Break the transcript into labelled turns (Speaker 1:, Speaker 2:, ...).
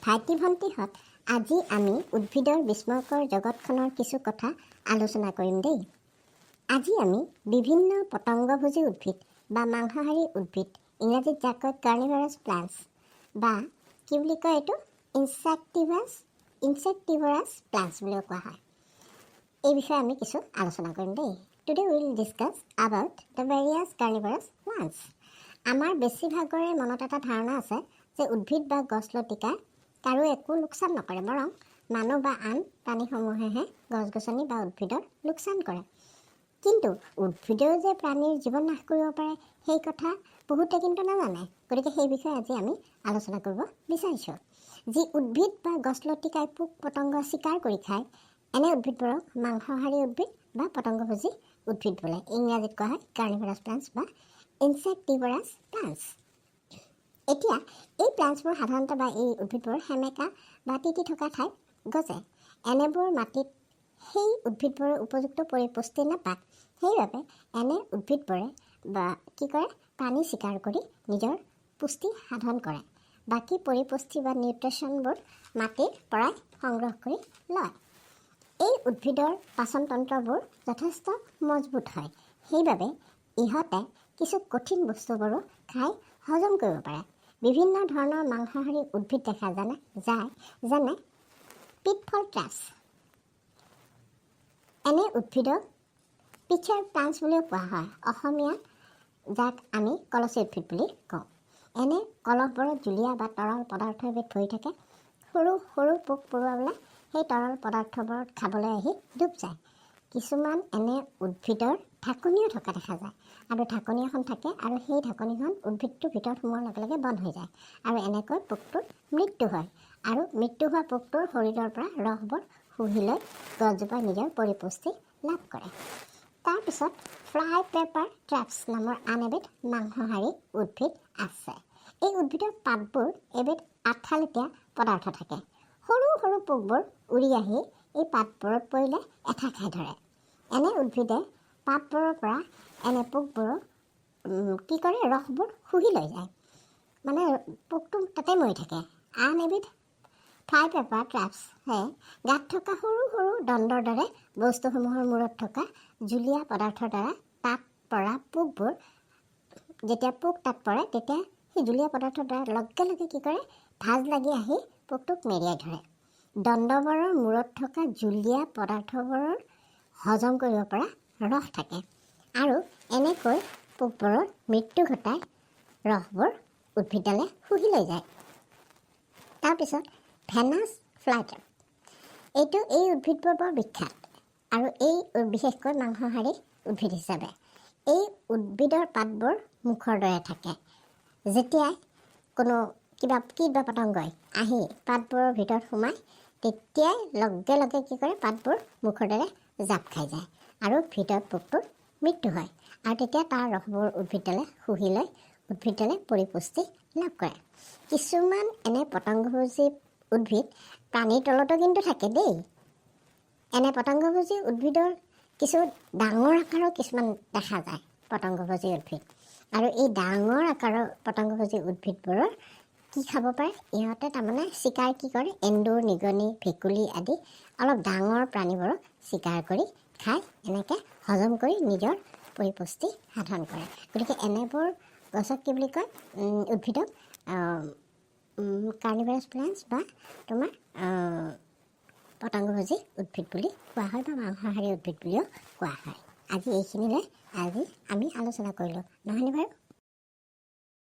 Speaker 1: ভাইটি ভণ্টিহঁত, আজি আমি উদ্ভিদৰ বিস্ময়কৰ জগতখনৰ কিছু কথা আলোচনা কৰিম দেই। আজি আমি বিভিন্ন পতংগভোজী উদ্ভিদ বা মাংসাহাৰী উদ্ভিদ, ইংৰাজীত যাক কয় কাৰ্নিভাৰাছ প্লাণ্টছ বা কি বুলি কয় এইটো ইনচেক্টিভাৰাছ প্লাণ্টছ বুলিও কোৱা হয়। এই বিষয়ে আমি কিছু আলোচনা কৰিম দেই। Today will discuss about the various carnivorous plants. আমাৰ বেছিভাগৰে মনত এটা ধাৰণা আছে যে উদ্ভিদ বা গছ লতিকাই কাৰো একো লোকচান নকৰে, বৰং মানুহ বা আন প্ৰাণীসমূহেহে গছ গছনি বা উদ্ভিদৰ লোকচান কৰে। কিন্তু উদ্ভিদেও যে প্ৰাণীৰ জীৱন নাশ কৰিব পাৰে সেই কথা বহুতে কিন্তু নাজানে। গতিকে সেই বিষয়ে আজি আমি আলোচনা কৰিব বিচাৰিছোঁ। যি উদ্ভিদ বা গছ লতিকাই পোক পতংগ চিকাৰ কৰি খায়, এনে উদ্ভিদবোৰক মাংসাহাৰী উদ্ভিদ বা পতংগভোজী উদ্ভিদ বোলে। ইংৰাজীত কোৱা হয় কাৰ্নিভাৰাছ প্লাণ্টছ বা ইনচেক্টিভাৰাছ প্লাণ্টছ। এতিয়া এই প্লাণ্টছবোৰ সাধাৰণতে বা এই উদ্ভিদবোৰ সেমেকা বা তিতি থকা ঠাইত গজে। এনেবোৰ মাটিত সেই উদ্ভিদবোৰৰ উপযুক্ত পৰিপুষ্টি নাপায়। সেইবাবে এনে উদ্ভিদবোৰে কি কৰে, পানী চিকাৰ কৰি নিজৰ পুষ্টি সাধন কৰে। বাকী পৰিপুষ্টি বা নিউট্ৰিশ্যনবোৰ মাটিৰ পৰাই সংগ্ৰহ কৰি লয়। এই উদ্ভিদৰ পাচন তন্ত্ৰবোৰ যথেষ্ট মজবুত হয়। সেইবাবে ইহঁতে কিছু কঠিন বস্তুবোৰো খাই হজম কৰিব পাৰে। বিভিন্ন ধৰণৰ মাংসাহাৰী উদ্ভিদ দেখা যায়, যেনে পিটফল ট্ৰাছ। এনে উদ্ভিদক পিচাৰ প্লাণ্টছ বুলিও কোৱা হয়। অসমীয়াত যাক আমি কলচী উদ্ভিদ বুলি কওঁ। এনে কলহবোৰত জুলীয়া বা তৰল পদাৰ্থ এবিধ ভৰি থাকে। সৰু সৰু পোক পৰুৱাবোৰে সেই তৰল পদাৰ্থবোৰত খাবলৈ আহি ডুব যায়। কিছুমান এনে উদ্ভিদৰ ঢাকনিও থকা দেখা যায়, আৰু ঢাকনি এখন থাকে আৰু সেই ঢাকনিখন উদ্ভিদটোৰ ভিতৰত সোমোৱাৰ লগে লগে বন্ধ হৈ যায়, আৰু এনেকৈ পোকটোৰ মৃত্যু হয়। আৰু মৃত্যু হোৱা পোকটোৰ শৰীৰৰ পৰা ৰসবোৰ শুহি লৈ গছজোপাই নিজৰ পৰিপুষ্টি লাভ কৰে। তাৰপিছত ফ্লাই পেপাৰ ট্ৰাপছ নামৰ আন এবিধ মাংসাহাৰী উদ্ভিদ আছে। এই উদ্ভিদৰ পাতবোৰ এবিধ আঠালেটীয়া পদাৰ্থ থাকে। সৰু সৰু পোকবোৰ উৰি আহি এই পাতবোৰত পৰিলে এঠা খাই ধৰে। এনে উদ্ভিদে পাতবোৰৰ পৰা এনে পোকবোৰক কি কৰে, ৰসবোৰ শুহি লৈ যায়, মানে পোকটো তাতে মৰি থাকে। আন এবিধ ফ্লাই পেপাৰ ট্ৰাপছে গাত থকা সৰু সৰু দণ্ডৰ দৰে বস্তুসমূহৰ মূৰত থকা জুলীয়া পদাৰ্থৰ দ্বাৰা তাত পৰা পোকবোৰ, যেতিয়া পোক তাত পৰে তেতিয়া সেই জুলীয়া পদাৰ্থৰ দ্বাৰা লগে লগে কি কৰে, ভাজ লাগি আহি পোকটোক মেৰিয়াই ধৰে। দণ্ডবোৰৰ মূৰত থকা জুলীয়া পদাৰ্থবোৰৰ হজম কৰিব পৰা ৰস থাকে, আৰু এনেকৈ পোকবোৰৰ মৃত্যু ঘটাই ৰসবোৰ উদ্ভিদডালে শুহি লৈ যায়। তাৰপিছত ভেনাছ ফ্লাইট্ৰেপ। এই উদ্ভিদবোৰ বৰ বিখ্যাত, আৰু এই বিশেষকৈ মাংসাহাৰী উদ্ভিদ হিচাপে। এই উদ্ভিদৰ পাতবোৰ মুখৰ দৰে থাকে। যেতিয়াই কোনো কীট বা পতংগই আহি পাতবোৰৰ ভিতৰত সোমায়, তেতিয়াই লগে লগে কি কৰে, পাতবোৰ মুখৰ দৰে জাপ খাই যায়, আৰু ভিতৰত পোকটোৰ মৃত্যু হয়। আৰু তেতিয়া তাৰ ৰসবোৰ উদ্ভিদডালে শুহি লৈ উদ্ভিদডালে পৰিপুষ্টি লাভ কৰে। কিছুমান এনে পতংগভোজী উদ্ভিদ পানীৰ তলতো কিন্তু থাকে দেই। এনে পতংগভোজী উদ্ভিদৰ কিছু ডাঙৰ আকাৰৰ কিছুমান দেখা যায় পতংগভোজী উদ্ভিদ। আৰু এই ডাঙৰ আকাৰৰ পতংগভোজী উদ্ভিদবোৰৰ কি খাব পাৰে, ইহঁতে তাৰমানে চিকাৰ কি কৰে, এন্দুৰ, নিগনি, ভেকুলী আদি অলপ ডাঙৰ প্ৰাণীবোৰক চিকাৰ কৰি খাই এনেকৈ হজম কৰি নিজৰ পৰিপুষ্টি সাধন কৰে। গতিকে এনেবোৰ গছক কি বুলি কয়, উদ্ভিদক কাৰ্নিভাৰাছ প্লাণ্টছ বা তোমাৰ পতংগভোজী উদ্ভিদ বুলি কোৱা হয়, বা মাংসাহাৰী উদ্ভিদ বুলিও কোৱা হয়। আজি এইখিনিলৈ আমি আলোচনা কৰিলোঁ, নহয়নে বাৰু?